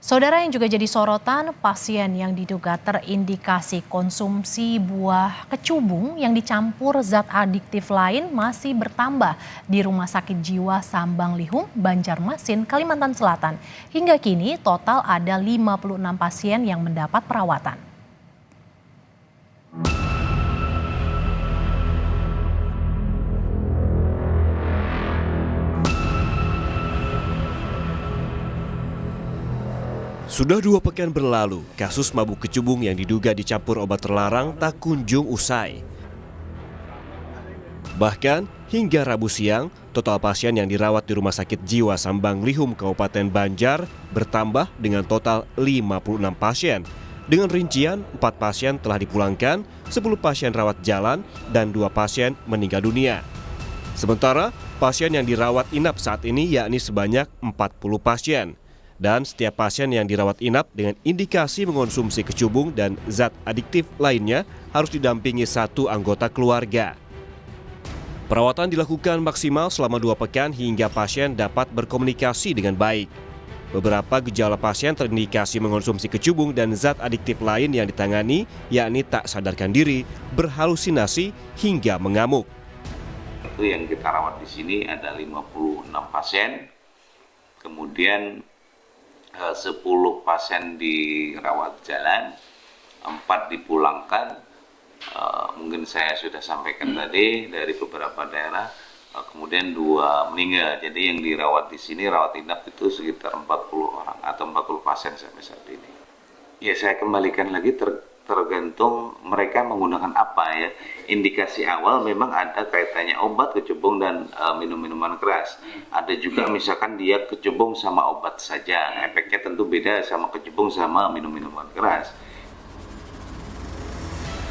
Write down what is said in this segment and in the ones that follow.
Saudara, yang juga jadi sorotan, pasien yang diduga terindikasi konsumsi buah kecubung yang dicampur zat adiktif lain masih bertambah di Rumah Sakit Jiwa Sambang Lihum, Banjarmasin, Kalimantan Selatan. Hingga kini total ada 56 pasien yang mendapat perawatan. Sudah 2 pekan berlalu, kasus mabuk kecubung yang diduga dicampur obat terlarang tak kunjung usai. Bahkan hingga Rabu siang, total pasien yang dirawat di Rumah Sakit Jiwa Sambang Lihum, Kabupaten Banjar bertambah dengan total 56 pasien. Dengan rincian, 4 pasien telah dipulangkan, 10 pasien rawat jalan, dan 2 pasien meninggal dunia. Sementara, pasien yang dirawat inap saat ini yakni sebanyak 40 pasien. Dan setiap pasien yang dirawat inap dengan indikasi mengonsumsi kecubung dan zat adiktif lainnya harus didampingi 1 anggota keluarga. Perawatan dilakukan maksimal selama 2 pekan hingga pasien dapat berkomunikasi dengan baik. Beberapa gejala pasien terindikasi mengonsumsi kecubung dan zat adiktif lain yang ditangani yakni tak sadarkan diri, berhalusinasi, hingga mengamuk. Itu yang kita rawat di sini ada 56 pasien, kemudian 10 pasien dirawat jalan, 4 dipulangkan. Mungkin saya sudah sampaikan tadi dari beberapa daerah, kemudian 2 meninggal. Jadi yang dirawat di sini rawat inap itu sekitar 40 orang atau 40 pasien sampai saat ini. Ya, saya kembalikan lagi tergantung mereka menggunakan apa ya. Indikasi awal memang ada kaitannya obat, kecubung, dan minum-minuman keras. Ada juga misalkan dia kecubung sama obat saja, efeknya tentu beda sama kecubung sama minum-minuman keras.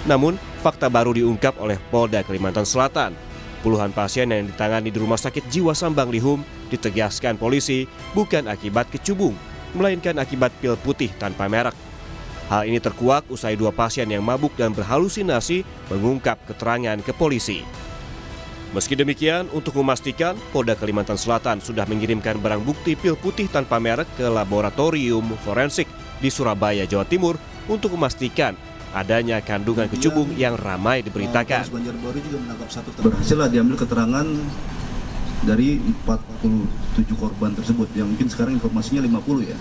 Namun, fakta baru diungkap oleh Polda Kalimantan Selatan. Puluhan pasien yang ditangani di Rumah Sakit Jiwa Sambang Lihum ditegaskan polisi bukan akibat kecubung, melainkan akibat pil putih tanpa merek. Hal ini terkuak usai 2 pasien yang mabuk dan berhalusinasi mengungkap keterangan ke polisi. Meski demikian, untuk memastikan, Polda Kalimantan Selatan sudah mengirimkan barang bukti pil putih tanpa merek ke laboratorium forensik di Surabaya, Jawa Timur untuk memastikan adanya kandungan kecubung yang ramai diberitakan. Banjarbaru juga menangkap 1 berhasil diambil keterangan dari 47 korban tersebut, yang mungkin sekarang informasinya 50 ya.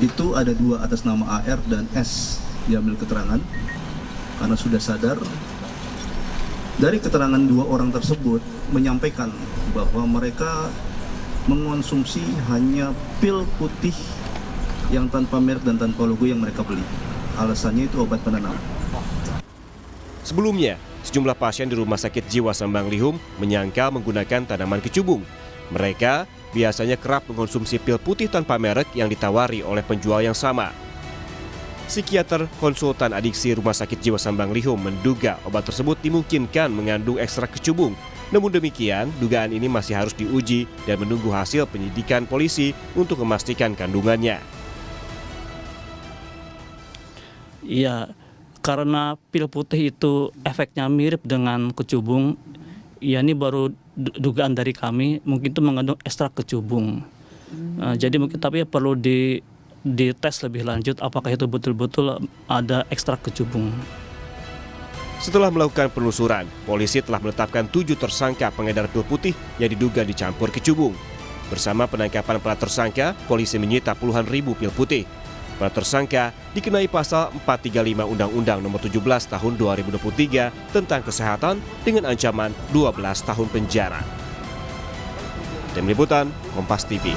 Itu ada 2 atas nama AR dan S diambil keterangan karena sudah sadar. Dari keterangan 2 orang tersebut menyampaikan bahwa mereka mengonsumsi hanya pil putih yang tanpa merek dan tanpa logo yang mereka beli. Alasannya itu obat penenang. Sebelumnya, sejumlah pasien di Rumah Sakit Jiwa Sambang Lihum menyangkal menggunakan tanaman kecubung. Mereka biasanya kerap mengonsumsi pil putih tanpa merek yang ditawari oleh penjual yang sama. Psikiater konsultan adiksi Rumah Sakit Jiwa Sambang Lihum menduga obat tersebut dimungkinkan mengandung ekstrak kecubung. Namun demikian, dugaan ini masih harus diuji dan menunggu hasil penyidikan polisi untuk memastikan kandungannya. Iya, karena pil putih itu efeknya mirip dengan kecubung, ya ini baru dugaan dari kami, mungkin itu mengandung ekstrak kecubung. Jadi mungkin tapi perlu dites lebih lanjut apakah itu betul-betul ada ekstrak kecubung. Setelah melakukan penelusuran, polisi telah menetapkan 7 tersangka pengedar pil putih yang diduga dicampur kecubung. Bersama penangkapan para tersangka, polisi menyita puluhan ribu pil putih. Para tersangka dikenai pasal 435 Undang-Undang Nomor 17 Tahun 2023 tentang kesehatan dengan ancaman 12 tahun penjara. Tim Liputan, Kompas TV.